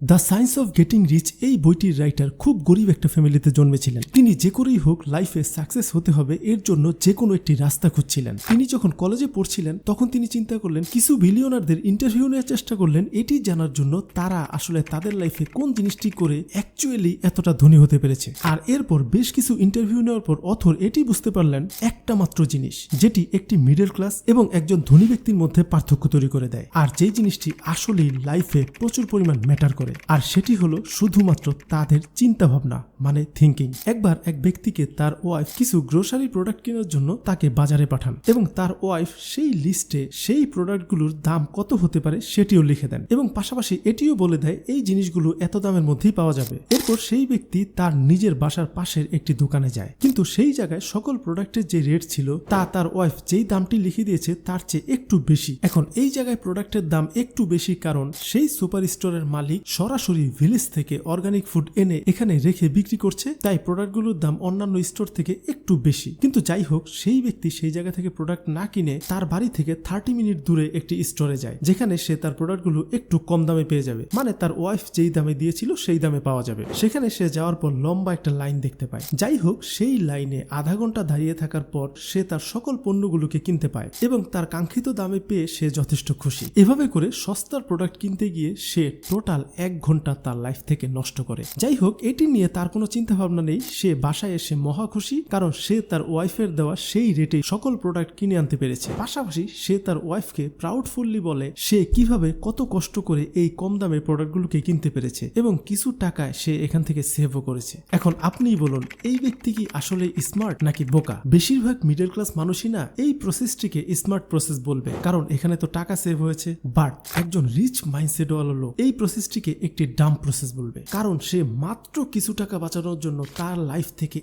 The science of getting rich এই বইটির writer খুব গরিব একটা ফ্যামিলিতে জন্মেছিলেন। তিনি যে করেই হোক লাইফে সাকসেস হতে হবে এর জন্য যে কোনো একটি রাস্তা খুঁজছিলেন। তিনি যখন কলেজে পড়ছিলেন তখন তিনি চিন্তা করলেন, কিছু বিলিয়নারদের ইন্টারভিউ নেওয়ার চেষ্টা করলেন এটি জানার জন্য তারা আসলে তাদের লাইফে কোন জিনিসটি করে অ্যাকচুয়ালি এতটা ধনী হতে পেরেছে। আর এরপর বেশ কিছু ইন্টারভিউ নেওয়ার পর অথর এটি বুঝতে পারলেন একটা মাত্র জিনিস, যেটি একটি মিডল ক্লাস এবং একজন ধনী ব্যক্তির মধ্যে পার্থক্য তৈরি করে দেয়, আর যেই জিনিসটি আসলেই লাইফে প্রচুর পরিমাণ ম্যাটার করে, আর সেটি হলো শুধুমাত্র তাদের চিন্তা ভাবনা, মানে থিঙ্কিং। একবার এক ব্যক্তিকে তার ওয়াইফ কিছু গ্রোসারি প্রোডাক্ট কেনার জন্য তাকে বাজারে পাঠান এবং তার ওয়াইফ সেই লিস্টে সেই প্রোডাক্টগুলোর দাম কত হতে পারে সেটিও লিখে দেন এবং পাশাপাশি এটিও বলে দেয় এই জিনিসগুলো এত দামের মধ্যেই পাওয়া যাবে। এরপর সেই ব্যক্তি তার নিজের বাসার পাশের একটি দোকানে যায়, কিন্তু সেই জায়গায় সকল প্রোডাক্টের যে রেট ছিল তা তার ওয়াইফ যেই দামটি লিখে দিয়েছে তার চেয়ে একটু বেশি। এখন এই জায়গায় প্রোডাক্টের দাম একটু বেশি কারণ সেই সুপার স্টোরের মালিক সরাসরি ভিলেজ থেকে অর্গানিক ফুড এনে এখানে রেখে বিক্রি করছে, তাই প্রোডাক্টগুলোর দাম অন্যান্য স্টোর থেকে একটু বেশি। কিন্তু যাই হোক, সেই ব্যক্তি সেই জায়গা থেকে প্রোডাক্ট না কিনে তার বাড়ি থেকে 30 মিনিট দূরে একটি স্টোরে যায়, যেখানে সে তার প্রোডাক্টগুলো একটু কম দামে পেয়ে যাবে, মানে তার ওয়াইফ যেই দামে দিয়েছিল সেই দামে পাওয়া যাবে। সেখানে সে যাওয়ার পর লম্বা একটা লাইন দেখতে পায়। যাই হোক, সেই লাইনে আধা ঘন্টা দাঁড়িয়ে থাকার পর সে তার সকল পণ্যগুলোকে কিনতে পায় এবং তার কাঙ্ক্ষিত দামে পেয়ে সে যথেষ্ট খুশি। এভাবে করে সস্তার প্রোডাক্ট কিনতে গিয়ে সে টোটাল 1 ঘন্টা তার লাইফ থেকে নষ্ট করে। যাই হোক, এটি নিয়ে তার কোনো চিন্তা ভাবনা নেই। সে বাসায় এসে মহা খুশি, কারণ সে তার ওয়াইফের দেওয়া সেই রেটে সকল প্রোডাক্ট কিনে আনতে পেরেছে। পাশাপাশি সে তার ওয়াইফকে প্রাউডফুলি বলে সে কিভাবে কত কষ্ট করে এই কম দামে প্রোডাক্টগুলোকে কিনতে পেরেছে এবং কিছু টাকায় সে এখান থেকে সেভও করেছে। এখন আপনিই বলুন, এই ব্যক্তি কি আসলে স্মার্ট নাকি বোকা? বেশিরভাগ মিডল ক্লাস মানুষই না এই প্রসেসটিকে স্মার্ট প্রসেস বলবে, কারণ এখানে তো টাকা সেভ হয়েছে। বাট একজন রিচ মাইন্ডসেট ওয়ালা লোক এই প্রসেসটিকে একটি ডাম্প প্রসেস বলবে, কারণ সে মাত্র কিছু টাকা বাঁচানোর জন্য তার লাইফ থেকে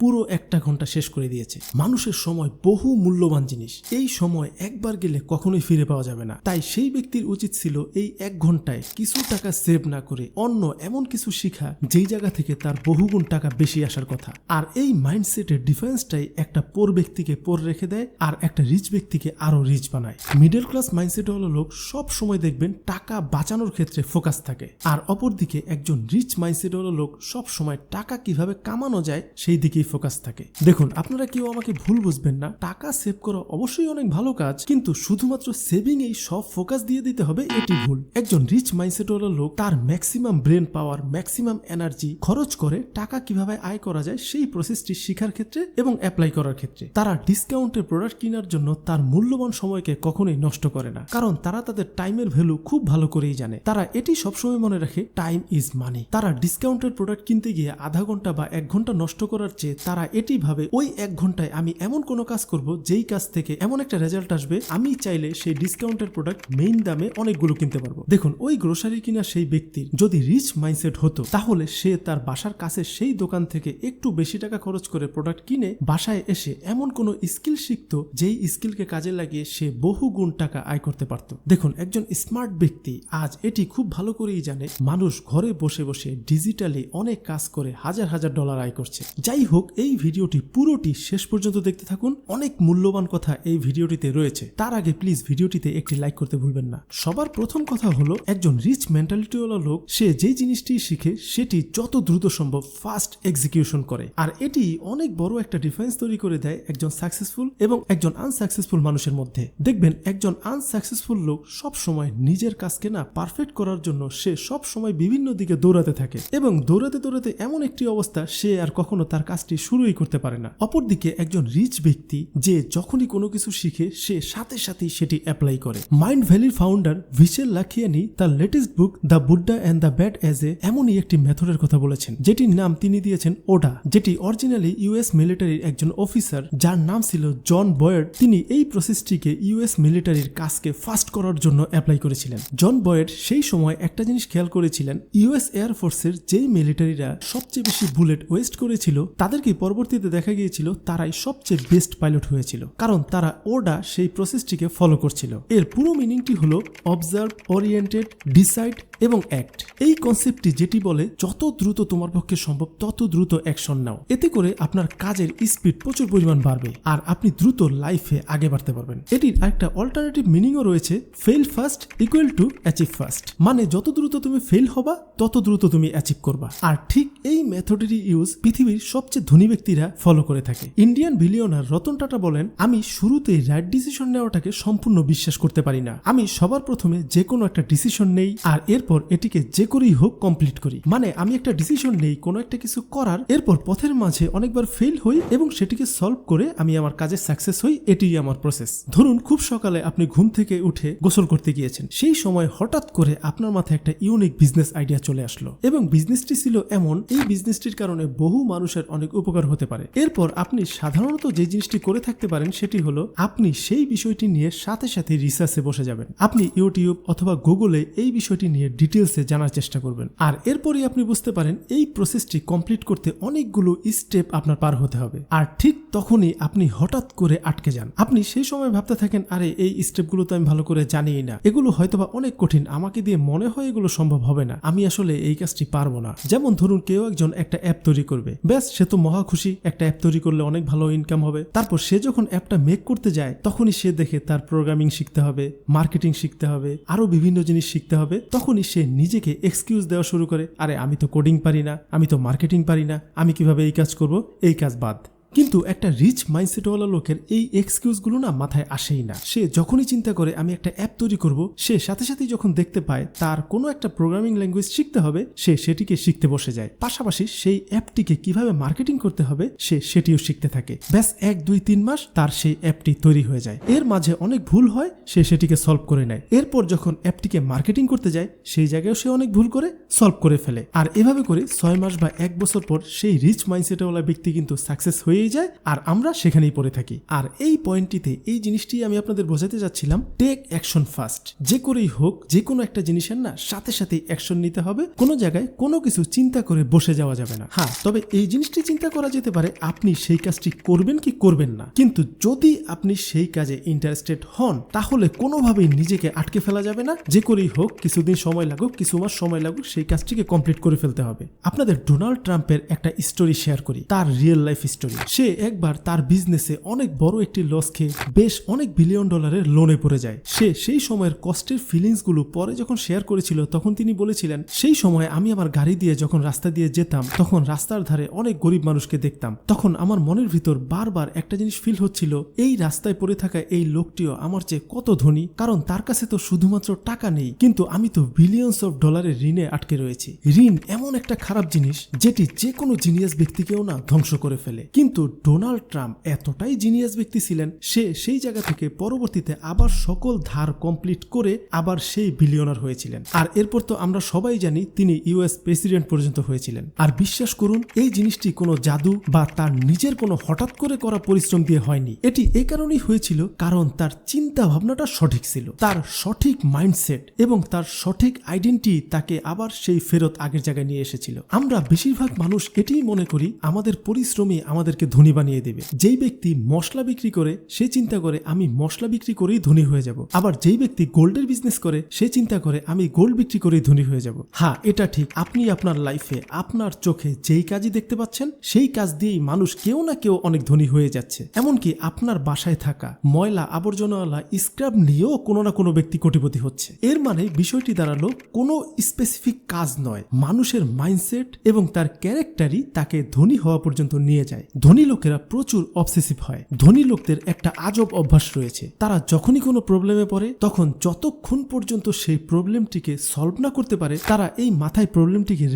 পুরো একটা ঘন্টা শেষ করে দিয়েছে। মানুষের সময় বহু মূল্যবান জিনিস, এই সময় একবার গেলে কখনোই ফিরে পাওয়া যাবে না। তাই সেই ব্যক্তির উচিত ছিল এই 1 ঘন্টায় কিছু টাকা সেভ না করে অন্য এমন কিছু শিখা যেই জায়গা থেকে তার বহুগুণ টাকা বেশি আসার কথা। আর এই মাইন্ডসেটের ডিফারেন্সটাই একটা পোর ব্যক্তিকে পোর রেখে দেয় আর একটা রিচ ব্যক্তিকে আরো রিচ বানায়। মিডল ক্লাস মাইন্ডসেট হলো লোক সব সময় দেখবেন টাকা বাঁচানোর ক্ষেত্রে ফোকাস থাকে, আর অপরদিকে একজন রিচ মাইন্ডসেট হলো লোক সব সময় টাকা কিভাবে কামানো যায় সেই দিকেই ফোকাস থাকে। দেখুন, আপনারা কেউ আমাকে ভুল বুঝবেন না, টাকা সেভ করা অবশ্যই অনেক ভালো কাজ, কিন্তু শুধুমাত্র সেভিং এই সব ফোকাস দিয়ে দিতে হবে এটি ভুল। একজন রিচ মাইন্ডসেট হলো লোক তার ম্যাক্সিমাম ব্রেন পাওয়ার, ম্যাক্সিমাম এনার্জি খরচ করে টাকা কিভাবে আয় করা যায় সেই প্রসেসটি শেখার ক্ষেত্রে এবং অ্যাপ্লাই করার ক্ষেত্রে। তারা ডিসকাউন্টের প্রোডাক্ট কেনার জন্য তার মূল্যবান সময়কে কখনোই নষ্ট করে না, কারণ তারা তাদের টাইমের ভ্যালু খুব ভালো করেই জানে। তারা এটি সবসময় মনে রাখে, টাইম ইজ মানি। তারা ডিসকাউন্টের প্রোডাক্ট কিনতে গিয়ে আধা ঘন্টা বা 1 ঘন্টা নষ্ট করার চেয়ে তারা এটি ভাবে ওই 1 ঘন্টায় আমি এমন কোনো কাজ করব যেই কাজ থেকে এমন একটা রেজাল্ট আসবে আমি চাইলে সেই ডিসকাউন্টের প্রোডাক্ট মেইন দামে অনেকগুলো কিনতে পারবো। দেখুন, ওই গ্রোসারি কিনা সেই ব্যক্তির যদি রিচ মাইন্ডসেট হতো তাহলে সে তার বাসার কাছে সেই দোকান থেকে একটু বেশি টাকা খরচ করে প্রোডাক্ট কিনে বাসায় এসে এমন কোনো স্কিল শিখতো যেই স্কিলকে কাজে লাগিয়ে সে বহু গুণ টাকা আয় করতে পারত। দেখুন, একজন স্মার্ট ব্যক্তি আজ এটি খুব ভালো করেই জানে মানুষ ঘরে বসে বসে ডিজিটালি অনেক কাজ করে হাজার হাজার ডলার আয় করছে। যাই হোক, এই ভিডিওটি পুরোটি শেষ পর্যন্ত দেখতে থাকুন, অনেক মূল্যবান কথা এই ভিডিওটিতে রয়েছে। তার আগে প্লিজ ভিডিওটিতে একটি লাইক করতে ভুলবেন না। সবার প্রথম কথা হলো, একজন রিচ মেন্টালিটি ওয়ালা লোক সে যে জিনিসটি শিখে সেটি যত দ্রুত সম্ভব ফাস্ট এক্সিকিউশন করে, আর এটি অনেক বড় একটা ডিফারেন্স তৈরি করে দেয় একজন সাকসেসফুল এবং একজন আনসাকসেসফুল মানুষের মধ্যে। দেখবেন, একজন আনসাকসেসফুল লোক সব সময় নিজের কাজকে না পারফেক্ট করার জন্য সে সব সময় বিভিন্ন দিকে দৌড়াতে থাকে এবং দৌড়াতে দৌড়াতে এমন একটি অবস্থা সে আর কখনো তার কাজটি শুরুই করতে পারে না। অপরদিকে একজন রিচ ব্যক্তি যে যখনই কোনো কিছু শিখে সে সাথে সাথেই সেটি অ্যাপ্লাই করে। মাইন্ড ভ্যালির ফাউন্ডার ভিশেল লাখিয়ানি তার latest book the Buddha and the badass এমনই একটি মেথডের কথা বলেছেন, যেটির নাম তিনি দিয়েছেন ওডা, যেটি অরিজিনালি ইউএস মিলিটারির একজন অফিসার যার নাম ছিল জন বয়েড। তিনি এই প্রসেসটিকে ইউএস মিলিটারির কাজকে ফাস্ট করার জন্য অ্যাপ্লাই করেছিলেন। জন বয়েড সেই সময় একটা জিনিস খেয়াল করেছিলেন, ইউএস এয়ারফোর্সের যেই মিলিটারিরা সবচেয়ে বেশি বুলেট ওয়েস্ট করেছিল তাদেরকে পরবর্তীতে দেখা গিয়েছিল তারাই সবচেয়ে বেস্ট পাইলট হয়েছিল, কারণ তারা ওডা সেই প্রসেসটিকে ফলো করছিল। এর পুরো মিনিংটি হলো অবজার্ভ, ওরিয়েন্টেড, ডিসাইড এবং অ্যাক্ট। এই কনসেপ্টটি যেটি বলে যত দ্রুত তোমার পক্ষে সম্ভব তত দ্রুত অ্যাকশন নাও, এতে করে আপনার কাজের স্পিড প্রচুর পরিমাণ বাড়বে আর আপনি দ্রুত লাইফে আগে বাড়তে পারবেন। এটির আরেকটা অল্টারনেটিভ মিনিংও রয়েছে, fail first equal to achieve first, মানে যত দ্রুত তুমি ফেল হবা তত দ্রুত তুমি অ্যাচিভ করবা। আর ঠিক এই মেথডেরই ইউজ পৃথিবীর সবচেয়ে ধনী ব্যক্তিরা ফলো করে থাকে। ইন্ডিয়ান বিলিয়নার রতন টাটা বলেন, আমি শুরুতেই রাইট ডিসিশন নেওয়াটাকে সম্পূর্ণ বিশ্বাস করতে পারি না। আমি সবার প্রথমে যে কোনো একটা ডিসিশন নেই আর এরপর এটিকে যে করেই হোক কমপ্লিট করি। মানে আমি একটা ডিসিশন নেই কোনো একটা কিছু করার, এরপর পথের মাঝে অনেকবার ফেল হই এবং সেটিকে সলভ করে আমি আমার কাজে সাকসেস হই, এটিই আমার প্রসেস। ধরুন খুব সকালে আপনি ঘুম থেকে উঠে গোসল করতে গিয়েছেন, সেই সময় হঠাৎ করে আপনার মাথায় একটা ইউনিক বিজনেস আইডিয়া চলে আসলো এবং বিজনেসটি ছিল এমন, এই বিজনেসটির কারণে বহু মানুষের অনেক উপকার হতে পারে। এরপর আপনি সাধারণত যে জিনিসটি করে থাকতে পারেন সেটি হলো আপনি সেই বিষয়টি নিয়ে সাথে সাথে রিসার্চে বসে যাবেন। আপনি ইউটিউব অথবা গুগলে এই বিষয়টি নিয়ে ডিটেলসে জানার চেষ্টা করবেন আর এরপরই আপনি বুঝতে পারেন এই প্রসেসটি কমপ্লিট করতে অনেকগুলো স্টেপ আপনার পার হতে হবে। আর ঠিক তখনই আপনি হঠাৎ করে আটকে যান। আপনি সেই সময় ভাবতে থাকেন, আরে এই স্টেপগুলো তো আমি ভালো করে জানিই না, এগুলো হয়তোবা অনেক কঠিন, আমাকে দিয়ে মনে হয় এগুলো সম্ভব হবে না, আমি আসলে এই কাজটি পারবো না। যেমন ধরুন কেউ একজন একটা অ্যাপ তৈরি করবে, ব্যাস সে তো মহা খুশি, একটা অ্যাপ তৈরি করলে অনেক ভালো ইনকাম হবে। তারপর সে যখন অ্যাপটা মেক করতে যায় তখনই সে দেখে তার প্রোগ্রামিং শিখতে হবে, মার্কেটিং শিখতে হবে, আরো বিভিন্ন জিনিস শিখতে হবে। তখনই সে নিজেকে এক্সকিউজ দেওয়া শুরু করে, আরে আমি তো কোডিং পারি না, আমি তো মার্কেটিং পারি না, আমি কিভাবে এই কাজ করব, এই কাজ বাদ। কিন্তু একটা রিচ মাইন্ডসেটওয়ালা লোকের এই এক্সকিউজগুলো না মাথায় আসেই না। সে যখনই চিন্তা করে আমি একটা অ্যাপ তৈরি করব, সে সাথে সাথেই যখন দেখতে পায় তার কোনো একটা প্রোগ্রামিং ল্যাঙ্গুয়েজ শিখতে হবে, সে সেটিকে শিখতে বসে যায়। পাশাপাশি সেই অ্যাপটিকে কিভাবে মার্কেটিং করতে হবে সে সেটিও শিখতে থাকে। ব্যাস 1-2-3 মাস তার সেই অ্যাপটি তৈরি হয়ে যায়। এর মাঝে অনেক ভুল হয়, সে সেটিকে সলভ করে নেয়। এরপর যখন অ্যাপটিকে মার্কেটিং করতে যায় সেই জায়গায় সে অনেক ভুল করে সলভ করে ফেলে। আর এভাবে করে 6 মাস বা 1 বছর পর সেই রিচ মাইন্ডসেটওয়ালা ব্যক্তি কিন্তু সাকসেস হয়ে যায় আর আমরা সেখানেই পড়ে থাকি। আর এই পয়েন্টটিতে এই জিনিসটি আমি আপনাদের বোঝাতে যাচ্ছিলাম, টেক অ্যাকশন ফার্স্ট। যে করেই হোক যে কোনো একটা জিনিসের না সাথে সাথে অ্যাকশন নিতে হবে, কোনো জায়গায় কোনো কিছু চিন্তা করে বসে যাওয়া যাবে না। হ্যাঁ, তবে এই জিনিসটি চিন্তা করা যেতে পারে আপনি সেই কাজটি করবেন কি করবেন না, কিন্তু যদি আপনি সেই কাজে ইন্টারেস্টেড হন তাহলে কোনোভাবেই নিজেকে আটকে ফেলা যাবে না। যে করেই হোক কিছুদিন সময় লাগুক, কিছু মাস সময় লাগুক, সেই কাজটিকে কমপ্লিট করে ফেলতে হবে। আপনাদের ডোনাল্ড ট্রাম্পের একটা স্টোরি শেয়ার করি, তার রিয়েল লাইফ স্টোরি। সে একবার তার বিজনেসে অনেক বড় একটি লস খেয়ে বেশ অনেক $1 বিলিয়ন লোনে পড়ে যায়। সে সেই সময়ের কষ্টের ফিলিংস গুলো পরে যখন শেয়ার করেছিল তখন তিনি বলেছিলেন, সেই সময় আমি আমার গাড়ি দিয়ে যখন রাস্তা দিয়ে যেতাম তখন রাস্তার ধারে অনেক গরিব মানুষকে দেখতাম, তখন আমার মনের ভিতর বারবার একটা জিনিস ফিল হচ্ছিল, এই রাস্তায় পড়ে থাকা এই লোকটিও আমার চেয়ে কত ধনী, কারণ তার কাছে তো শুধুমাত্র টাকা নেই, কিন্তু আমি তো বিলিয়নস অফ ডলারের ঋণে আটকে রয়েছি। ঋণ এমন একটা খারাপ জিনিস যেটি যে কোনো জিনিয়াস ব্যক্তিকেও না ধ্বংস করে ফেলে। কিন্তু ডোনাল্ড ট্রাম্প এতটাই জিনিয়াস ব্যক্তি ছিলেন, সে সেই জায়গা থেকে পরবর্তীতে আবার সকল ধার কমপ্লিট করে আবার সেই বিলিয়নার হয়েছিলেন। আর এরপর তো আমরা সবাই জানি তিনি ইউএস প্রেসিডেন্ট পর্যন্ত হয়েছিলেন। আর বিশ্বাস করুন এই জিনিসটি কোনো জাদু বা তার নিজের কোনো হঠাৎ করে করা পরিশ্রম দিয়ে হয়নি। এটি এই কারণেই হয়েছিল কারণ তার চিন্তা ভাবনাটা সঠিক ছিল, তার সঠিক মাইন্ডসেট এবং তার সঠিক আইডেন্টিটি তাকে আবার সেই ফেরত আগের জায়গায় নিয়ে এসেছিল। আমরা বেশিরভাগ মানুষ এটাই মনে করি আমাদের পরিশ্রমই আমাদেরকে ধনী বানিয়ে দেবে। যেই ব্যক্তি মশলা বিক্রি করে সে চিন্তা করে আমি মশলা বিক্রি করেই ধনী হয়ে যাব, আবার যেই ব্যক্তি গোল্ডের বিজনেস করে সে চিন্তা করে আমি গোল্ড বিক্রি করেই ধনী হয়ে যাব। হ্যাঁ, এটা ঠিক, আপনি আপনার লাইফে আপনার চোখে যেই কাজই দেখতে পাচ্ছেন সেই কাজ দিয়েই মানুষ কেউ না কেউ অনেক ধনী হয়ে যাচ্ছে। এমনকি আপনার বাসায় থাকা ময়লা আবর্জনাওয়ালা স্ক্র্যাপ নিয়েও কোনো না কোনো ব্যক্তি কোটিপতি হচ্ছে। এর মানে বিষয়টি দাঁড়ালো কোনো স্পেসিফিক কাজ নয়, মানুষের মাইন্ডসেট এবং তার ক্যারেক্টারই তাকে ধনী হওয়া পর্যন্ত নিয়ে যায়। ধনী লোকেরা প্রচুর অবসেসিভ হয়। ধনী লোকদের একটা আজব অভ্যাস রয়েছে, তারা যখনই কোনো প্রবলেমে পড়ে তখন যতক্ষণ পর্যন্ত সেই প্রবলেমটিকে সলভ না করতে পারে তারা এই মাথায় প্রবলেমটিকে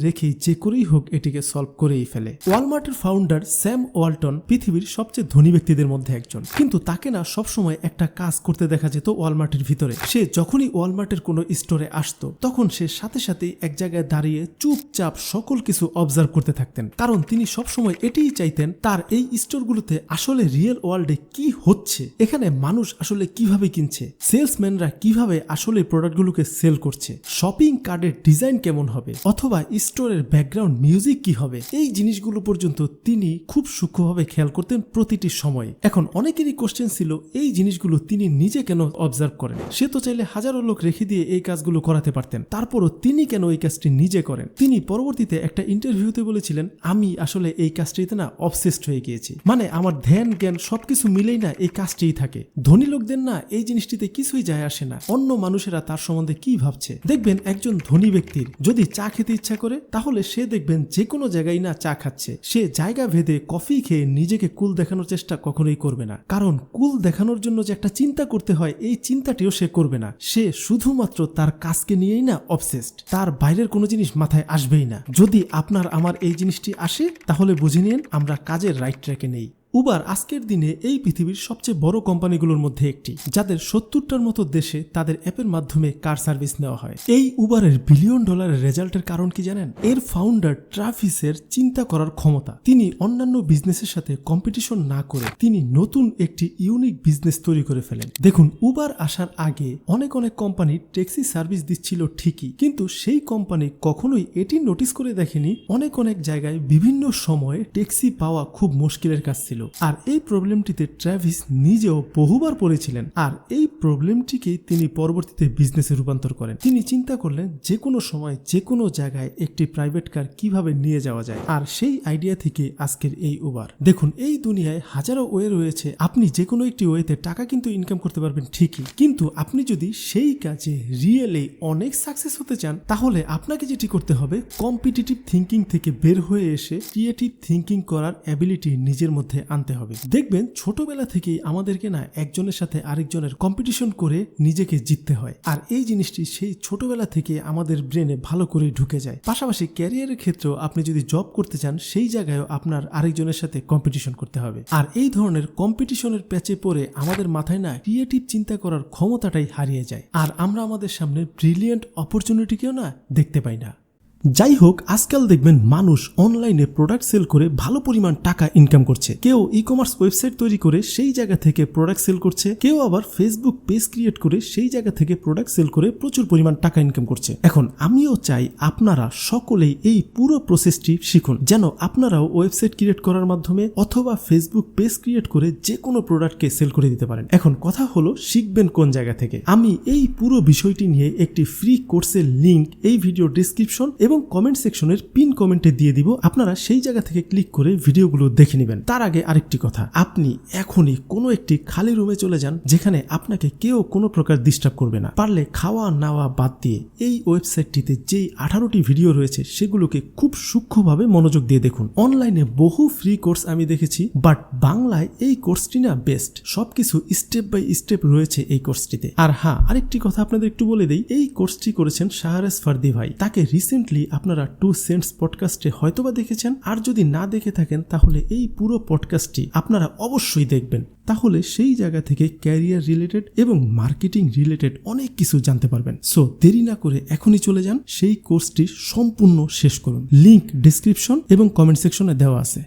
রেখেই যে করেই হোক এটিকে সলভ করেই ফেলে। ওয়ালমার্টের ফাউন্ডার স্যাম ওয়ালটন পৃথিবীর সবচেয়ে ধনী ব্যক্তিদের মধ্যে একজন, কিন্তু তাকে না সবসময় একটা কাজ করতে দেখা যেত ওয়ালমার্টের ভিতরে। সে যখনই ওয়ালমার্টের কোনো স্টোরে আসতো তখন সে সাথে সাথেই এক জায়গায় দাঁড়িয়ে চুপচাপ সকল কিছু অবজার্ভ করতে থাকতেন, কারণ তিনি সবসময় এটিই চাইতেন তার এই স্টোরগুলোতে আসলে রিয়েল ওয়ার্ল্ডে কি হচ্ছে, এখানে মানুষ আসলে কিভাবে কিনছে, সেলসম্যানরা কিভাবে আসলে প্রোডাক্টগুলোকে সেল করছে, শপিং কার্ডের ডিজাইন কেমন হবে, অথবা স্টোরের ব্যাকগ্রাউন্ড মিউজিক কি হবে, এই জিনিসগুলো পর্যন্ত তিনি খুব সূক্ষ্মভাবে খেয়াল করতেন প্রতিটি সময়ে। এখন অনেকেরই কোশ্চেন ছিল এই জিনিসগুলো তিনি নিজে কেন অবজার্ভ করেন? সে তো চাইলে হাজারো লোক রেখে দিয়ে এই কাজগুলো করাতে পারতেন, তারপরও তিনি কেন এই কাজটি নিজে করেন? তিনি পরবর্তীতে একটা ইন্টারভিউতে বলেছিলেন, আমি আসলে এই কাজটিতে না অবসেসড হয়ে গিয়েছি, মানে আমার ধ্যান জ্ঞান সবকিছু মিলেই না এই কাজটিই থাকে। ধনী লোকদের না এই জিনিসটিতে কিছুই যায় আসে না অন্য মানুষেরা তার সম্বন্ধে কি ভাবছে। দেখবেন একজন ধনী ব্যক্তির যদি চা খেতে ইচ্ছা করে তাহলে সে দেখবেন যে কোনো জায়গায় না চা খাচ্ছে, সে জায়গা ভেদে কফি খেয়ে নিজেকে কুল দেখানোর চেষ্টা কখনোই করবে না, কারণ কুল দেখানোর জন্য যে একটা চিন্তা করতে হয় এই চিন্তাটিও সে করবে না। সে শুধুমাত্র তার কাজকে নিয়েই না অবসেসড, তার বাইরের কোনো জিনিস মাথায় আসবেই না। যদি আপনার আমার এই জিনিসটি আসে তাহলে বুঝে নিন আমরা কাজের রাইট ট্র্যাকে নেই। উবার আজকের দিনে এই পৃথিবীর সবচেয়ে বড় কোম্পানিগুলোর মধ্যে একটি, যাদের 70টার মতো দেশে তাদের অ্যাপের মাধ্যমে কার সার্ভিস নেওয়া হয়। এই উবারের $বিলিয়ন রেজাল্টের কারণ কি জানেন? এর ফাউন্ডার ট্রাভিসের চিন্তা করার ক্ষমতা। তিনি অন্যান্য বিজনেসের সাথে কম্পিটিশন না করে তিনি নতুন একটি ইউনিক বিজনেস তৈরি করে ফেলেন। দেখুন, উবার আসার আগে অনেক কোম্পানি ট্যাক্সি সার্ভিস দিচ্ছিল ঠিকই, কিন্তু সেই কোম্পানি কখনোই এটি নোটিস করে দেখেনি অনেক জায়গায় বিভিন্ন সময়ে ট্যাক্সি পাওয়া খুব মুশকিলের কাজ ছিল। আর এই প্রবলেমটিতে ট্রাভিস নিজেও বহুবার পড়েছিলেন, আর এই প্রবলেমটিকে তিনি পরবর্তীতে বিজনেসে রূপান্তর করেন। তিনি চিন্তা করলেন যে কোনো সময় যে কোনো জায়গায় একটি প্রাইভেট কার কিভাবে নিয়ে যাওয়া যায়, আর সেই আইডিয়া থেকে আজকের এই উবার। দেখুন, এই দুনিয়ায় হাজারো ওয়ে রয়েছে, আপনি যে কোনো একটি ওয়েতে টাকা কিন্তু ইনকাম করতে পারবেন ঠিকই, কিন্তু আপনি যদি সেই কাজে রিয়েলি অনেক সাকসেস হতে চান তাহলে আপনাকে যেটি করতে হবে কম্পিটিটিভ থিঙ্কিং থেকে বের হয়ে এসে ক্রিয়েটিভ থিঙ্কিং করার অ্যাবিলিটি নিজের মধ্যে আনতে হবে। দেখবেন ছোটবেলা থেকেই আমাদেরকে না একজনের সাথে আরেকজনের কম্পিটিশন করে নিজেকে জিততে হয়, আর এই জিনিসটি সেই ছোটবেলা থেকে আমাদের ব্রেনে ভালো করে ঢুকে যায়। পাশাপাশি ক্যারিয়ারের ক্ষেত্রেও আপনি যদি জব করতে চান সেই জায়গায়ও আপনার আরেকজনের সাথে কম্পিটিশন করতে হবে, আর এই ধরনের কম্পিটিশনের প্যাচে পড়ে আমাদের মাথায় না ক্রিয়েটিভ চিন্তা করার ক্ষমতাটাই হারিয়ে যায়, আর আমরা আমাদের সামনে ব্রিলিয়েন্ট অপরচুনিটিকেও না দেখতে পাই না। যাই হোক, আজকাল দেখবেন মানুষ অনলাইনে প্রোডাক্ট সেল করে ভালো পরিমাণ টাকা ইনকাম করছে। কেউ ই কমার্স ওয়েবসাইট তৈরি করে সেই জায়গা থেকে প্রোডাক্ট সেল করছে, কেউ আবার ফেসবুক পেজ ক্রিয়েট করে সেই জায়গা থেকে প্রোডাক্ট সেল করে প্রচুর পরিমাণ টাকা ইনকাম করছে। এখন আমিও চাই আপনারা সকলেই এই পুরো প্রসেসটি শিখুন, যেন আপনারাও ওয়েবসাইট ক্রিয়েট করার মাধ্যমে অথবা ফেসবুক পেজ ক্রিয়েট করে যে কোনো প্রোডাক্টকে সেল করে দিতে পারেন। এখন কথা হলো শিখবেন কোন জায়গা থেকে। আমি এই পুরো বিষয়টি নিয়ে একটি ফ্রি কোর্সের লিংক এই ভিডিও ডেসক্রিপশন এবং কমেন্ট সেকশনের পিন কমেন্টে দিয়ে দিব, আপনারা সেই জায়গা থেকে ক্লিক করে ভিডিওগুলো দেখে নেবেন। তার আগে আরেকটি কথা, আপনি এখনই কোনো একটি খালি রুমে চলে যান যেখানে আপনাকে কেউ কোনো প্রকার ডিস্টার্ব করবে না। পারলে খাওয়া নাওয়া বাদ দিয়ে এই ওয়েবসাইটটিতে যেই 18টি ভিডিও রয়েছে সেগুলোকে খুব সূক্ষ্মভাবে মনোযোগ দিয়ে দেখুন। অনলাইনে বহু ফ্রি কোর্স আমি দেখেছি, বাট বাংলায় এই কোর্সটি না বেস্ট। সবকিছু স্টেপ বাই স্টেপ রয়েছে এই কোর্সটিতে। আর হ্যাঁ, আরেকটি কথা আপনাদের একটু বলে দেই, এই কোর্সটি করেছেন শাহরাজ ফার্দি ভাই। তাকে রিসেন্টলি আপনারা 2 সেন্টস পডকাস্টে হয়তোবা দেখেছেন, আর যদি না দেখে থাকেন তাহলে এই পুরো পডকাস্টটি আপনারা অবশ্যই দেখবেন। তাহলে সেই জায়গা থেকে ক্যারিয়ার রিলেটেড এবং মার্কেটিং রিলেটেড অনেক কিছু জানতে পারবেন। সো দেরি না করে এখনই চলে যান, সেই কোর্সটি সম্পূর্ণ শেষ করুন। লিংক ডেসক্রিপশন এবং কমেন্ট সেকশনে দেওয়া আছে।